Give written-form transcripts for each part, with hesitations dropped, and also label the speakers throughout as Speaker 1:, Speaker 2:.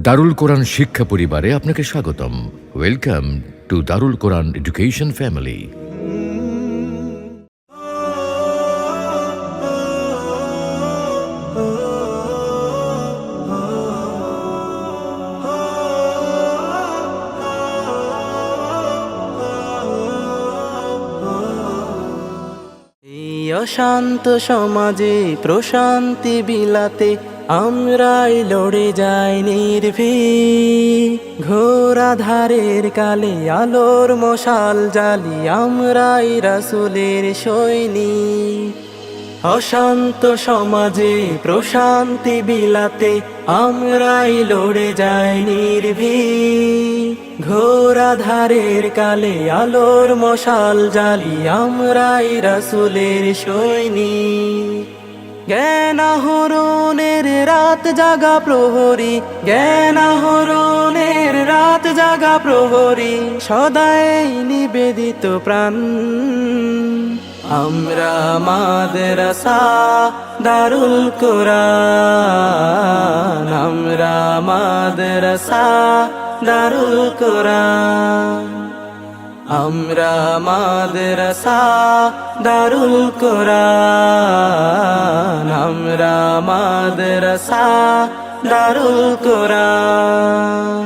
Speaker 1: দারুল কোরআন শিক্ষা পরিবারে আপনাকে স্বাগতম। Welcome to Darul Quran education family.
Speaker 2: অশান্ত সমাজে প্রশান্তি বিলাতে আমরাই লড়ে যাই নির্ভীক। ঘোর আধারের কালে আলোর মশাল জ্বালি আমরাই রাসূলের সৈনিক। অশান্ত সমাজে প্রশান্তি বিলাতে আমরাই লড়ে যাই নির্ভীক। ঘোর আধারের কালে আলোর মশাল জ্বালি আমরাই রাসূলের সৈনিক। জ্ঞান আহরণের রাত জাগা প্রহরী, জ্ঞান আহরণের রাত জাগা প্রহরী, সদাই নিবেদিত প্রাণ। আমরা মাদ্রাসা দারুল কোরআন, আমরা মাদ্রাসা দারুল কোরআন, আমরা মাদ্রাসা দারুল কোরআন, আমরা মাদ্রাসা দারুল কোরআন।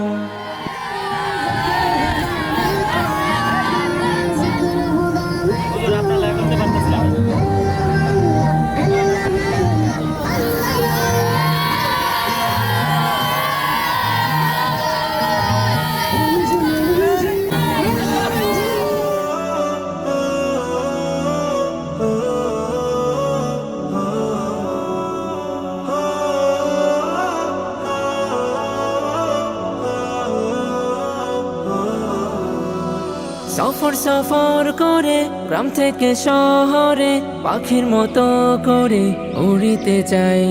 Speaker 2: সফর সফর করে গ্রাম থেকে শহরে পাখির মতো করে উড়িতে চাই।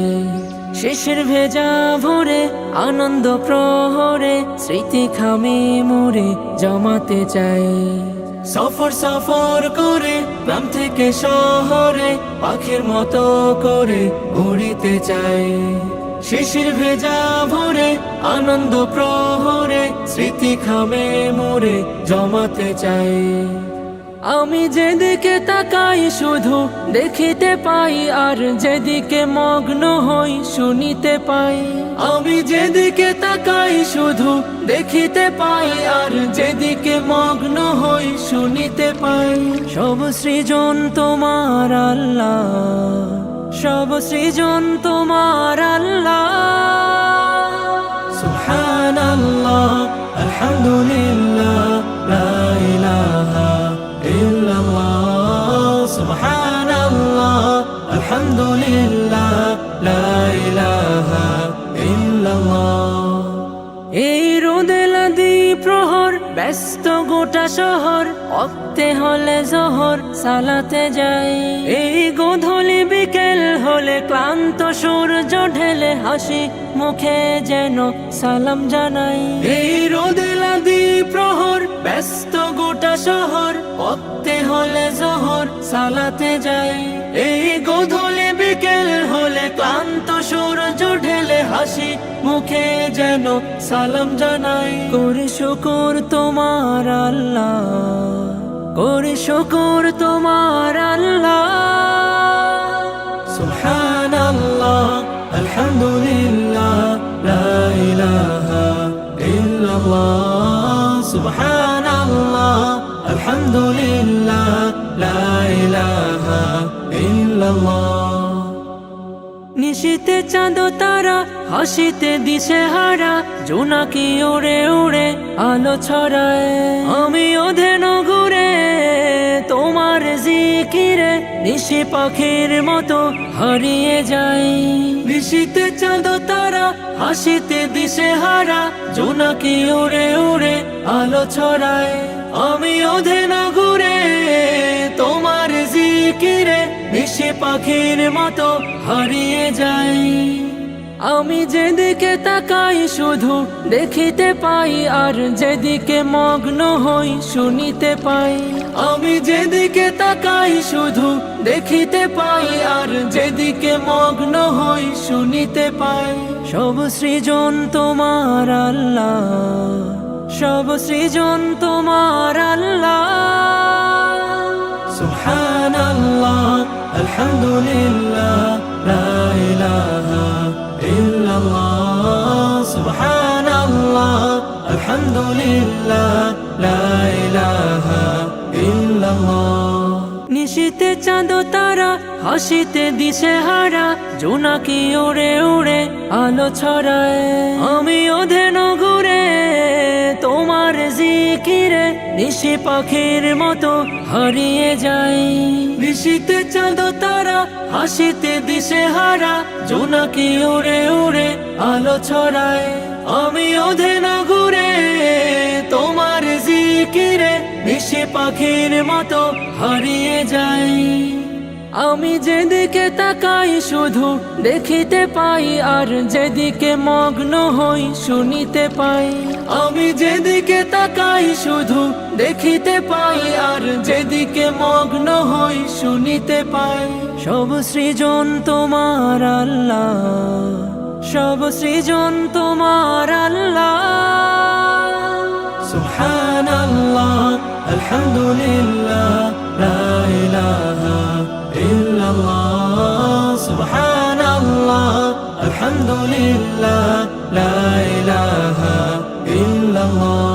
Speaker 2: শেষের ভেজা ভোরে আনন্দ প্রহরে স্মৃতি খামে মোরে জমাতে চাই। সফর সফর করে গ্রাম থেকে শহরে পাখির মতো করে উড়িতে চাই। শিশির ভেজা ভোরে আনন্দ প্রহরে স্মৃতি খামে মোরে জমাতে চাই। আমি যেদিকে তাকাই শুধু দেখিতে পাই, আর যেদিকে মগ্ন হই শুনিতে পাই। আমি যেদিকে তাকাই শুধু দেখিতে পাই, আর যেদিকে মগ্ন হই শুনিতে পাই। সব সৃজন তোমার আল্লাহ, সব সৃজন তোমার আল্লাহ। সুবহানাল্লাহ আলহামদুলিল্লাহ লা ইলাহা ইল্লাল্লাহ। সুবহানাল্লাহ আলহামদুলিল্লাহ লা ইলাহা ইল্লাল্লাহ। এই রোদে লাদি প্রহর ব্যস্ত গোটা শহর, অক্তে হলে জোহর সালাতে যাই। এই গোধূলি বিকেল হলে ক্লান্ত সূর্য ঢেলে হাসি মুখে যেন সালাম জানাই। এই রোদে লাদি প্রহর ব্যস্ত গোটা শহর, অক্তে হলে জোহর সালাতে যাই। এই গোধূলি বিকেল হলে ক্লান্ত সূর্য ঢেলে হাসি মুখে যেন সালাম জানাই। করি শুকর তোমার আল্লাহ, করি শুকর তোমার আল্লাহ। সুবহানাল্লাহ আলহামদুলিল্লাহ লা ইলাহা ইল্লাল্লাহ। সুবহানাল্লাহ আলহামদুলিল্লাহ লা ইলাহা ইল্লাল্লাহ। নিশিতে চাঁদ তারা হাসিতে দিশে হারা, জোনাকি উড়ে উড়ে আলো ছড়ায়। আমি ওধেন ঘুরে তোমার জিকিরে নিশি পাখির মতো হারিয়ে যাই। নিশিতে চাঁদ তারা হাসিতে দিশে হারা, জোনাকি উড়ে উড়ে আলো ছড়ায়। আমি ওধেন ঘুরে তোমার জিকিরে নিশি পাখির মতো হারিয়ে যাই। আমি যেদিকে তাকাই শুধু দেখিতে পাই, আর যেদিকে মগ্ন হই শুনিতে পাই। আমি যেদিকে তাকাই শুধু দেখিতে পাই, আর যেদিকে মগ্ন হই শুনিতে পাই। সব সৃজন তোমার আল্লাহ, সব সৃজন তোমার আল্লাহ। সুবহানাল্লাহ, আলহামদুলিল্লাহ, লা ইলাহা ইল্লাল্লাহ। সুবহানাল্লাহ, আলহামদুলিল্লাহ, লা ইলাহা ইল্লাল্লাহ। নিশীতে চাঁদ তারা, হাসিতে দিশে হারা, জোনাকি উড়ে উড়ে আলো ছড়ায়। আমি ওধেন ঘুরে তোমার জিকিরে, নিশি পাখির মতো হারিয়ে যাই। নিশীতে চাঁদ তারা, হাসিতে দিশে হারা, জোনাকি উড়ে উড়ে আলো ছড়ায়। আমি ওধেন ঘুরে তোমার জিকিরে, নিশি পাখির মতো হারিয়ে যাই। আমি যেদিকে তাকাই শুধু দেখিতে পাই, আর যেদিকে মগ্ন হই শুনিতে পাই। আমি যেদিকে তাকাই শুধু দেখিতে পাই, আর যেদিকে মগ্ন হই শুনিতে পাই। সব সৃজন তোমার আল্লাহ, সব সৃজন তোমার আল্লাহ। সুবহানাল্লাহ, আলহামদুলিল্লাহ, লা ইলাহা ইল্লাল্লাহ। সুবহানাল্লাহ, আলহামদুলিল্লাহ, লা ইলাহা ইল্লাল্লাহ।